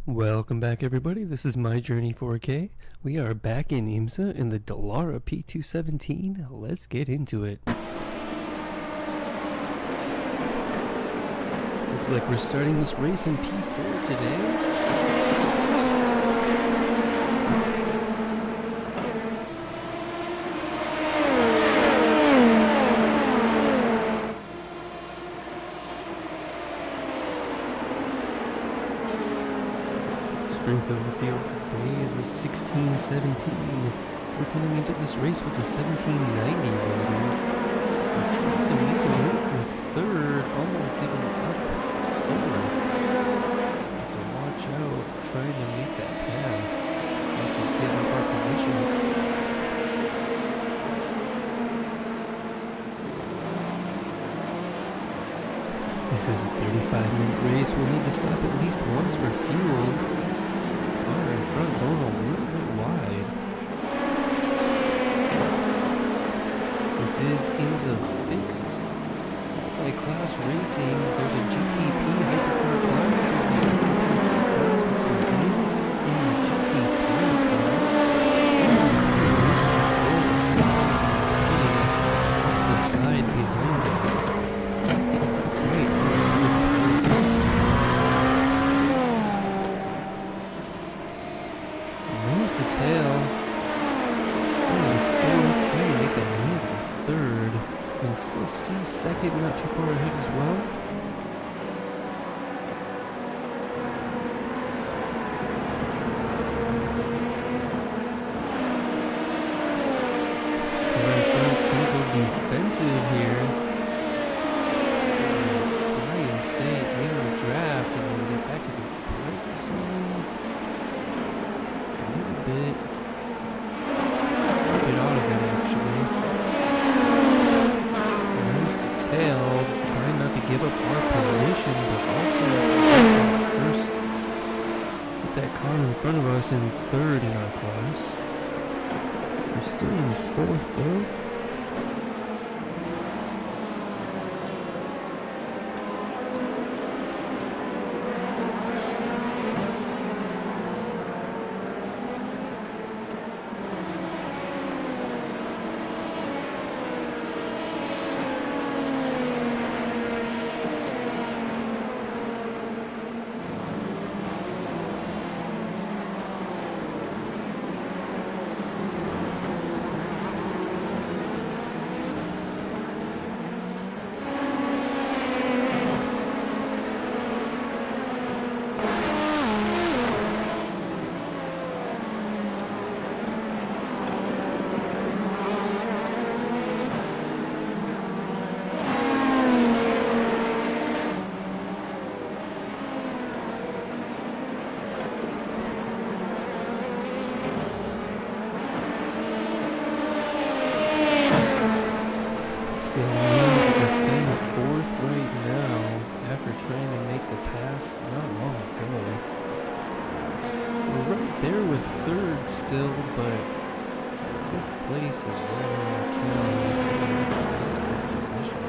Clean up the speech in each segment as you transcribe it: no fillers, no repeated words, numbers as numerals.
Welcome back, everybody. This is My Journey 4K. We are back in IMSA in the Dallara P217. Let's get into it. Looks like we're starting this race in P4 today. Strength of the field today is a 1617. We're coming into this race with a 1790 rating. So we're trying to make a move for third, almost giving up fourth. Have to watch out, trying to make that pass, not to give up our position. This is a 35-minute race. We'll need to stop at least once for fuel. In front going a little bit wide. This is IMSA fixed multi-class racing. There's a GTP hypercar class. There's the LMP2 class, which is in the GTP class. Off the side behind us. Tail, still in fourth, trying to make that move for third, and still see second, not too far ahead as well. Right front's gonna go defensive here. Try and stay in the draft and then get back to the break zone. Bit out of it actually. There's the tail, trying not to give up our position, but also first get that car in front of us in third in our class. We're still in fourth though. There with third still, but fifth place is where we can lose this position.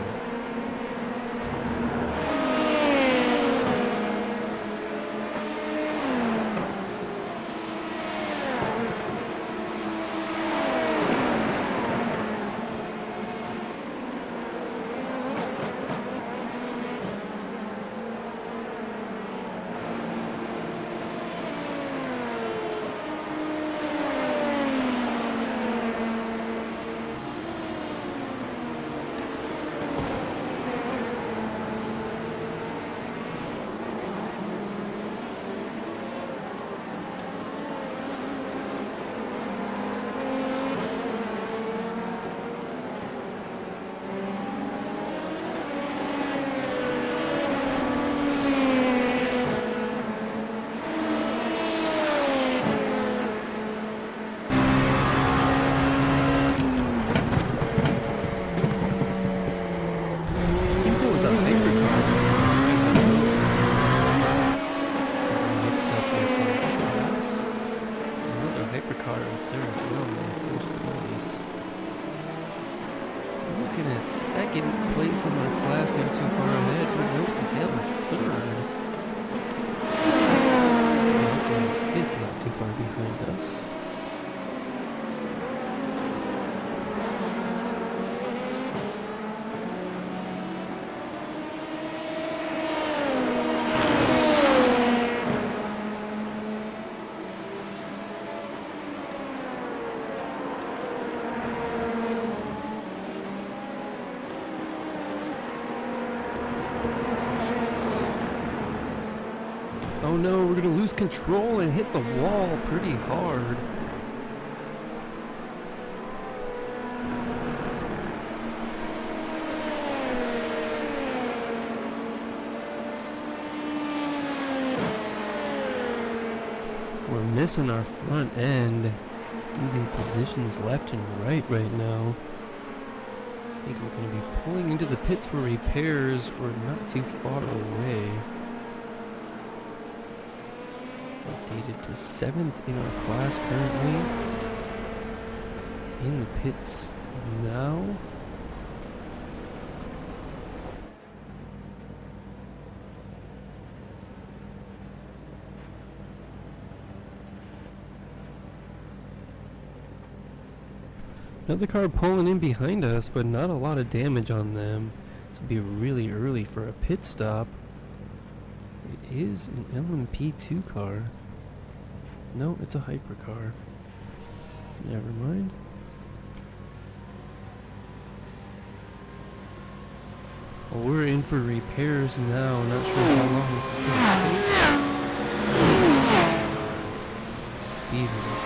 Second place in our class, not too far ahead, but nose to tail in third. no, we're gonna lose control and hit the wall pretty hard. We're missing our front end, losing positions left and right now. I think we're going to be pulling into the pits for repairs. We're not too far away. Updated to 7th in our class currently. In the pits now. Another car pulling in behind us, but not a lot of damage on them. This would be really early for a pit stop. It is an LMP2 car. No, it's a hypercar. Never mind. Well, we're in for repairs now. Not sure how long this is going to take. Speed limit.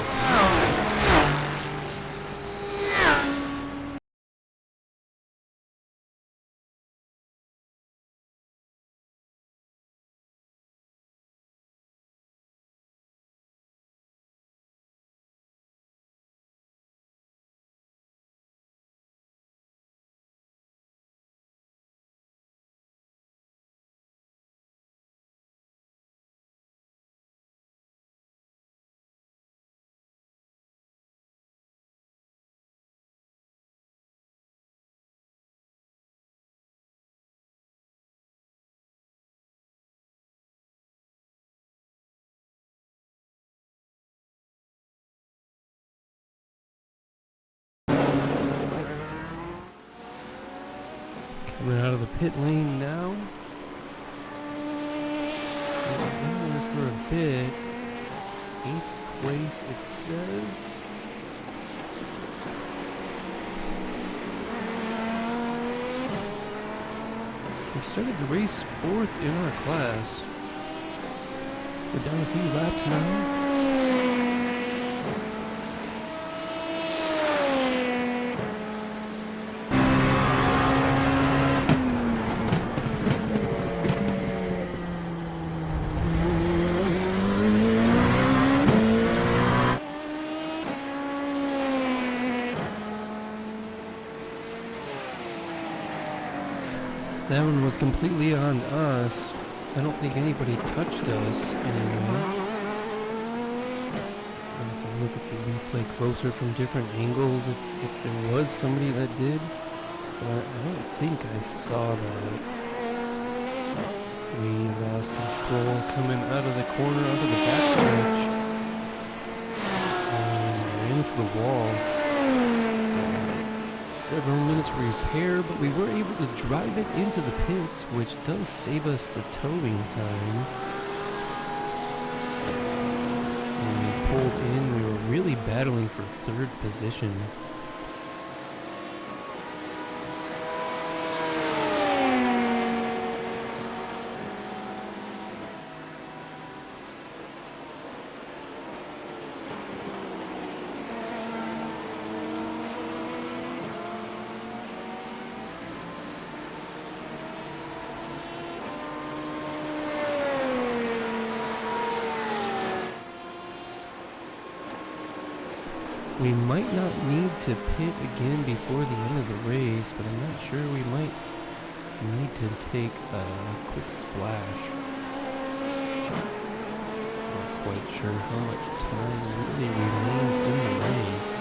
Coming out of the pit lane now. We're in there for a bit. 8th place it says. We started the race 4th in our class. We're down a few laps now. That one was completely on us. I don't think anybody touched us anyway. I'll have to look at the replay closer from different angles if there was somebody that did. But I don't think I saw that. We lost control coming out of the corner onto the backstretch. And ran into the wall. Several minutes repair, but we were able to drive it into the pits, which does save us the towing time. When we pulled in, we were really battling for 3rd position. We might not need to pit again before the end of the race, but I'm not sure. We might need to take a quick splash. Not quite sure how much time really remains in the race.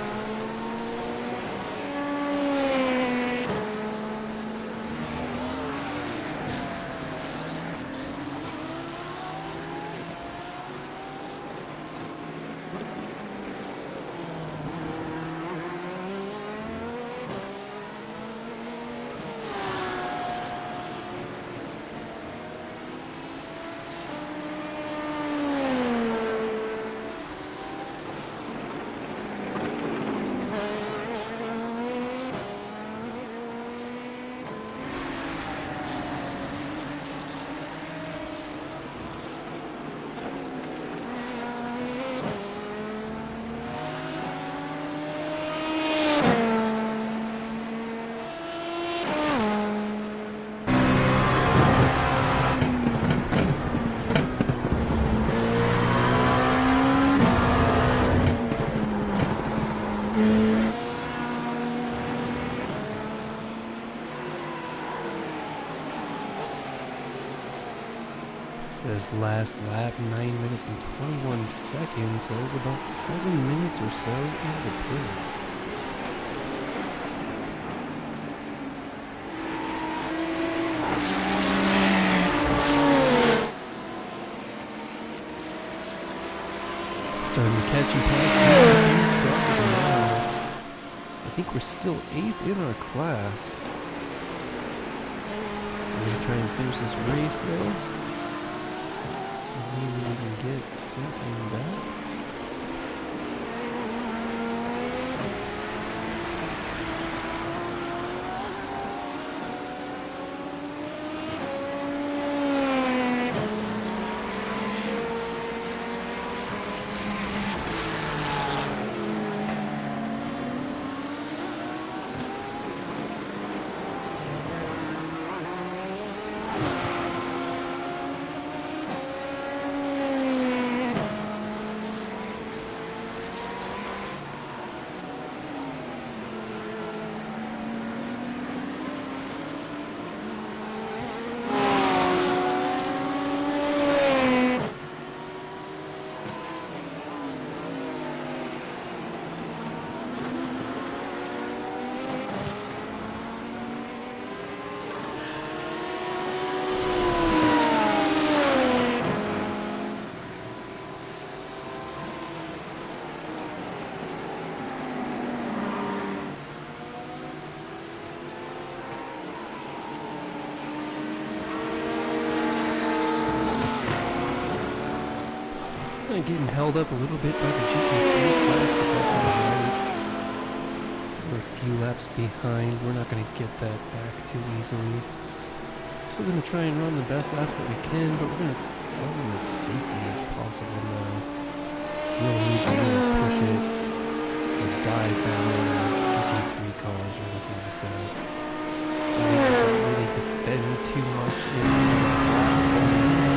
His last lap, 9 minutes and 21 seconds. That was about 7 minutes or so in the pits. Starting to catch and pass trucks now. I think we're still 8th in our class. We're going to try and finish this race though. Maybe we can get something back. Getting held up a little bit by the GT3 class, but that's alright. We're a few laps behind. We're not going to get that back too easily. Still going to try and run the best laps that we can, but we're going to run as safely as possible now. We don't need to really push it or dive down on the GT3 cars or anything like that. We don't really defend too much in the class on this.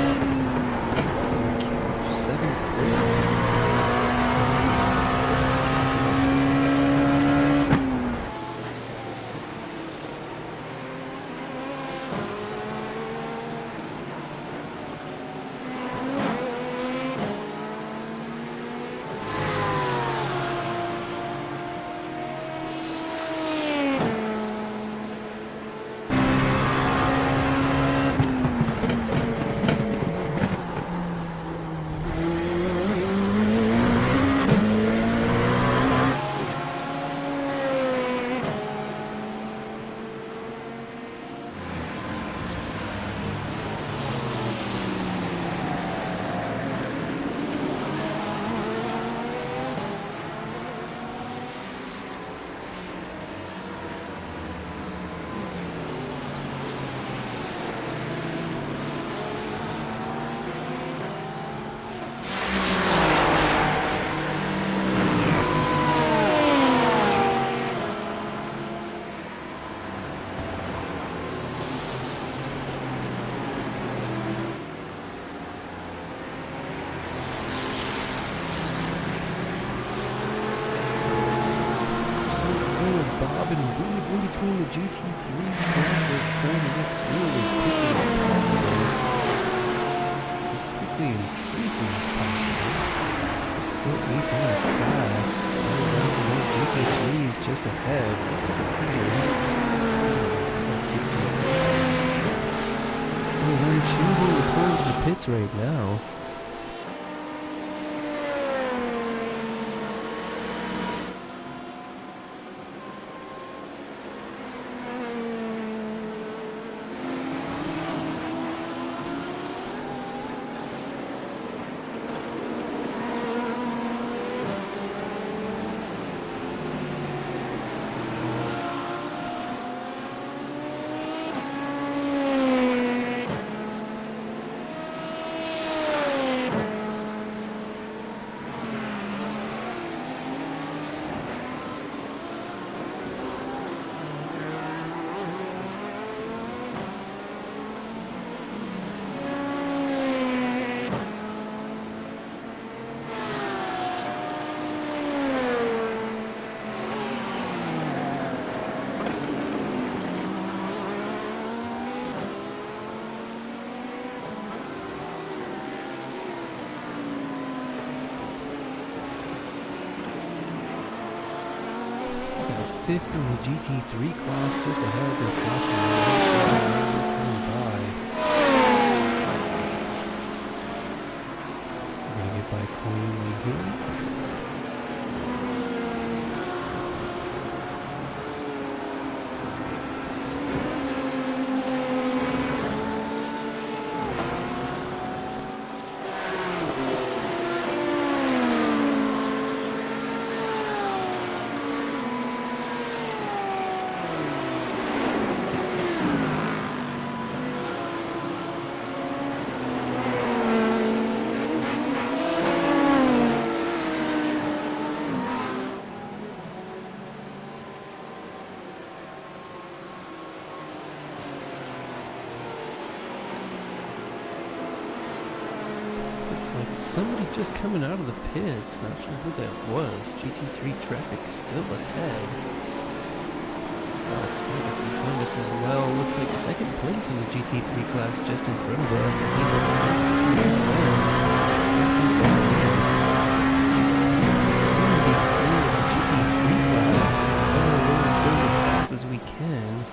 7th. Bob and weave in between the GT3 traffic, trying to get through as quickly as possible. As quickly and safely as possible. Still 8th in our class. GT3 is just ahead. Looks like a pretty I'm choosing to return to the pits right now. fifth in the GT3 class, just ahead of the caution coming by. We're going to get by cleanly here. Like somebody just coming out of the pits. Not sure who that was. GT3 traffic still ahead. Traffic behind us as well. Looks like second place in the GT3 class just in front of us. GT3 class. We're going as fast as we can.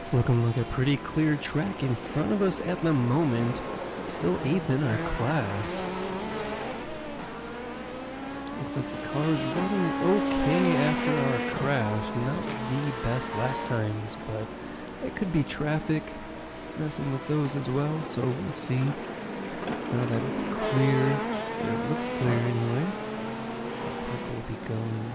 It's looking like a pretty clear track in front of us at the moment. Still 8th in our class. Looks like the car's running okay after our crash. Not the best lap times, but it could be traffic messing with those as well, so we'll see. Now that it's clear, or it looks clear anyway, how quick we'll be going.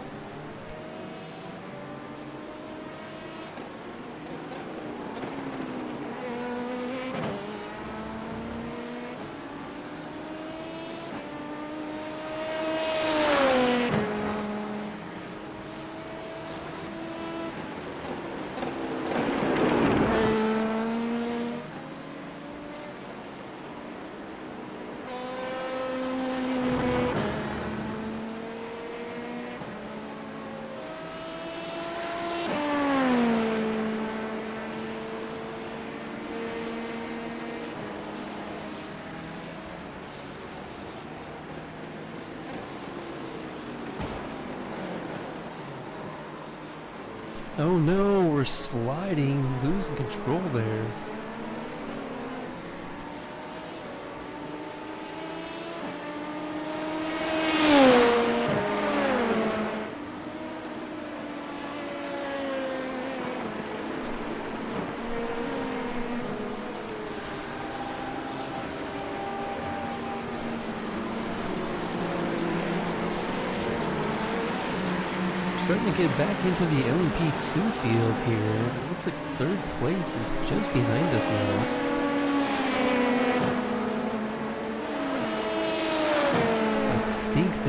Oh no, we're sliding, losing control there. Starting to get back into the LMP2 field here. It looks like third place is just behind us now.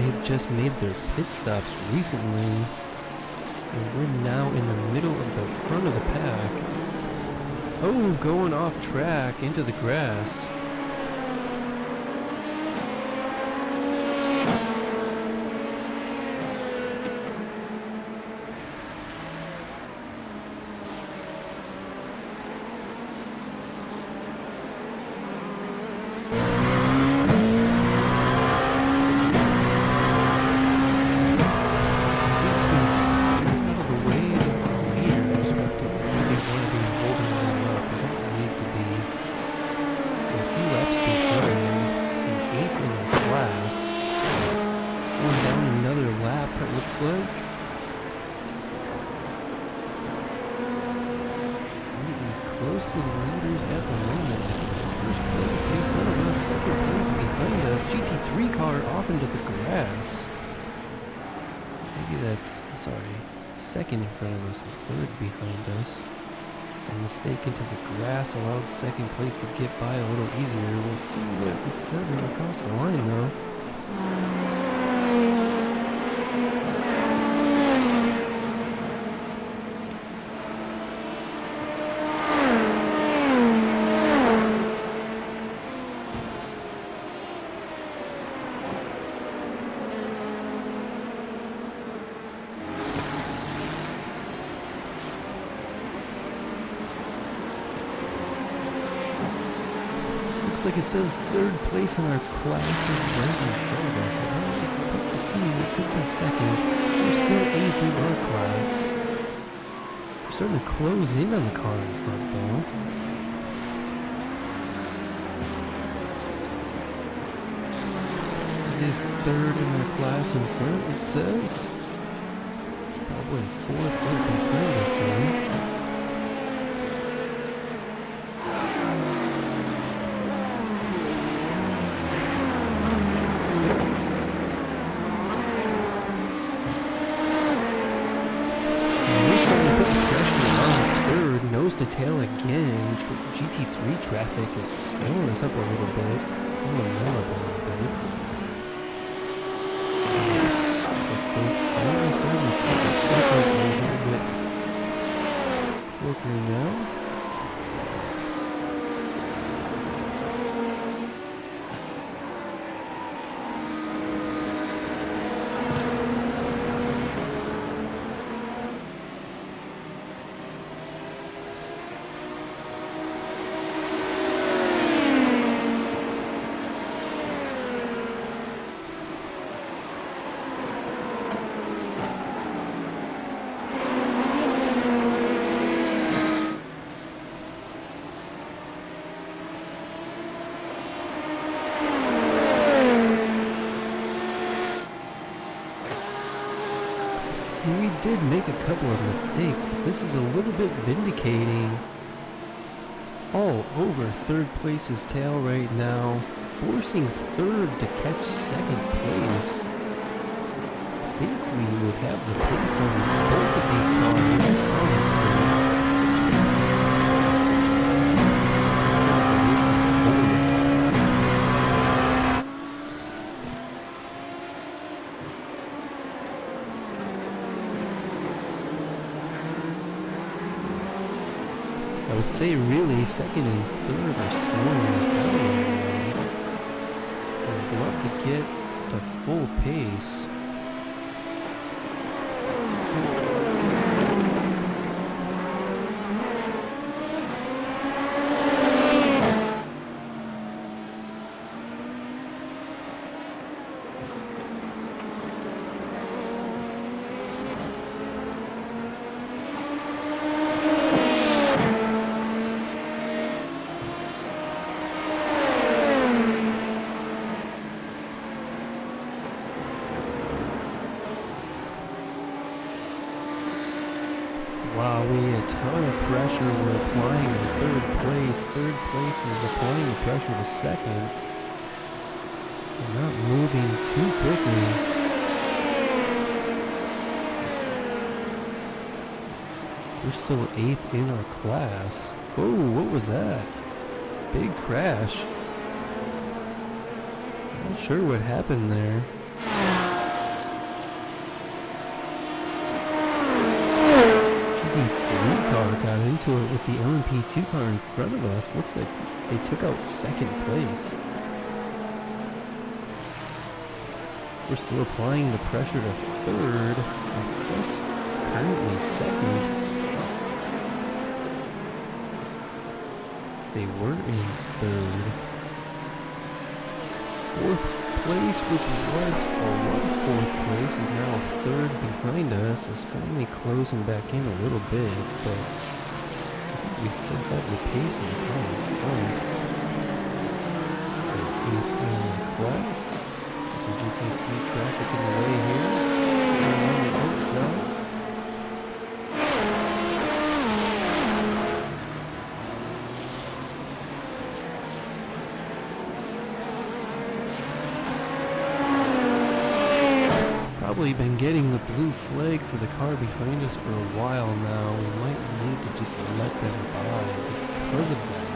they have just made their pit stops recently. And we're now in the middle of the front of the pack. Oh, going off track into the grass. Close to the leaders at the moment. It's first place in front of us, second place behind us. GT3 car off into the grass. Maybe that's, sorry, second in front of us, third behind us. A mistake into the grass allowed second place to get by a little easier. We'll see what it says when we cross the line though. Looks like it says third place in our class is right in front of us. I know it's tough to see. We could be second. We're still eighth in our class. We're starting to close in on the car in front, though. It is third in our class in front, it says. Probably fourth right behind us, though. To tail again. GT3 traffic is slowing us up a little bit. Slowing them up a little bit. They're finally starting to keep us second a little bit quicker now. We did make a couple of mistakes, but this is a little bit vindicating. All over third place's tail right now, forcing third to catch second place. I think we would have the pace on both of these cars, honestly. I would say really second and third are slowing down. I'd love to get to full pace. Wow, we a ton of pressure we're applying in third place. Third place is applying the pressure to second. We're not moving too quickly. We're still 8th in our class. Whoa, what was that? Big crash. Not sure what happened there. car got into it with the LMP2 car in front of us. Looks like they took out second place. We're still applying the pressure to third. I guess currently second. They were in third. Fourth place, which was fourth place, is now third behind us. Is finally closing back in a little bit, but I think we still have the pace in the car in front. Still eighth in the class. Some GT3 traffic in the way here. And on the outside. Probably been getting the blue flag for the car behind us for a while now. We might need to just let them by because of that.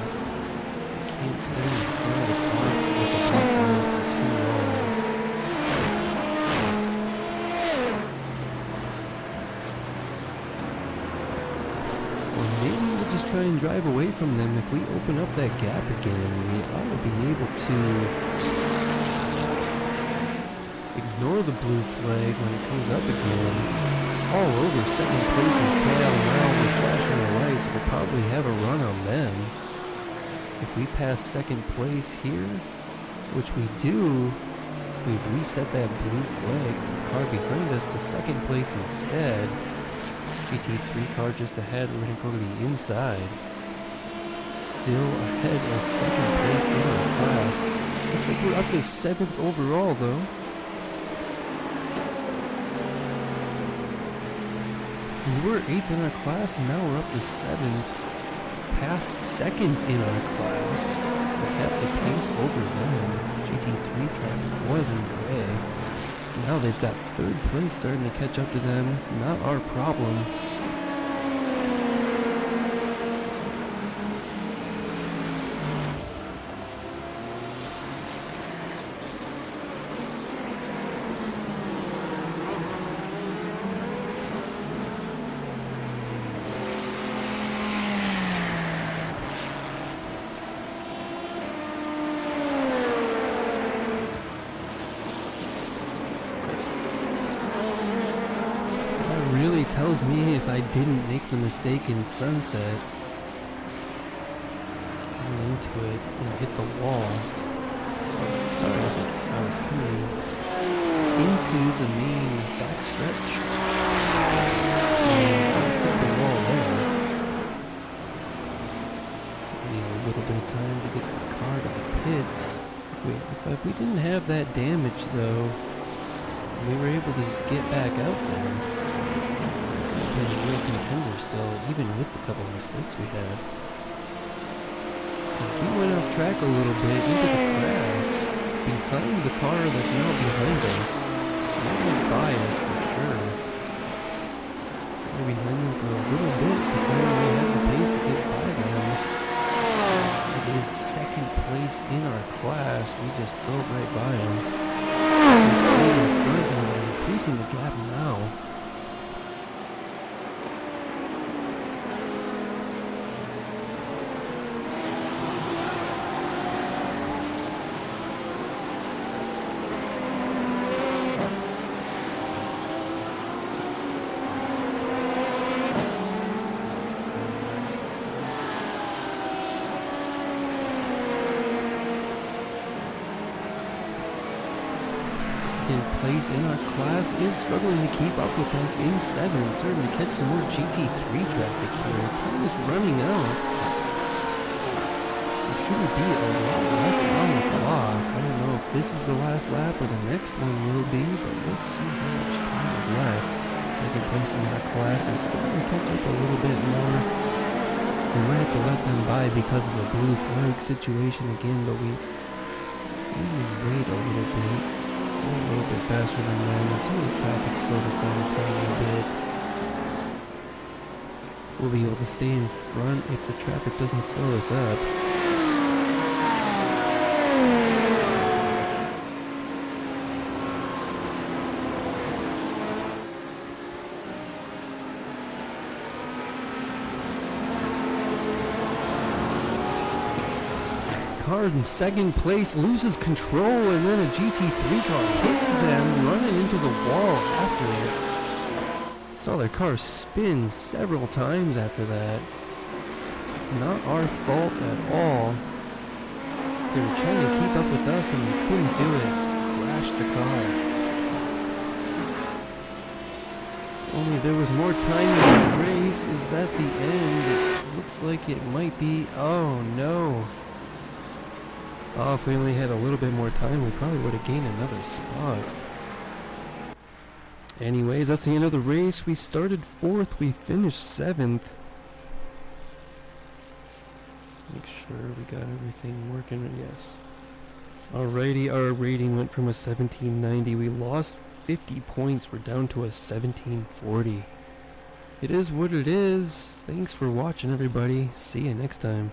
We can't stay in front of the car with the blue flag for too long. Or maybe we'll just try and drive away from them. If we open up that gap again, we ought to be able to ignore the blue flag when it comes up again. All over second place's tail now with flashing the lights. We'll probably have a run on them. If we pass second place here, which we do, we've reset that blue flag for the car behind us to second place instead. GT3 car just ahead, we're going to go to the inside. Still ahead of second place in our class. Looks like we're up to 7th overall though. We were 8th in our class, and now we're up to 7th. Past 2nd in our class. We have the pace over them. GT3 traffic was in the way. Now they've got 3rd place starting to catch up to them. Not our problem. Really tells me if I didn't make the mistake in Sunset coming into it and hit the wall. Oh, sorry, I was coming into the main backstretch and hit the wall there. Took me a little bit of time to get the car to the pits. If we didn't have that damage though, we were able to just get back out there. Been a real contender still, even with the couple of mistakes we had. We went off track a little bit into the grass, behind the car that's now behind us. They went by us for sure. We were behind them for a little bit before we had the pace to get by them. It is 2nd place in our class. We just drove right by them. We're staying in front and we're increasing the gap now. Place in our class is struggling to keep up with us in 7th, starting to catch some more GT3 traffic here. Time is running out. There shouldn't be a lot left on the clock. I don't know if this is the last lap or the next one will be, but we'll see how much time is left. 2nd place in our class is starting to catch up a little bit more. We might have to let them by because of the blue flag situation again, but we need to wait a little bit. A little bit faster than them, and some of the traffic slowed us down a tiny bit. We'll be able to stay in front if the traffic doesn't slow us up. car in second place loses control, and then a GT3 car hits them, running into the wall after it. Saw their car spin several times after that. Not our fault at all. They were trying to keep up with us and we couldn't do it. Crashed the car. Only there was more time in the race. Is that the end? It looks like it might be. Oh no. Oh, if we only had a little bit more time, we probably would have gained another spot. Anyways, that's the end of the race. We started 4th, we finished 7th. Let's make sure we got everything working. Yes. Alrighty, our rating went from a 1790. We lost 50 points. We're down to a 1740. It is what it is. Thanks for watching, everybody. See you next time.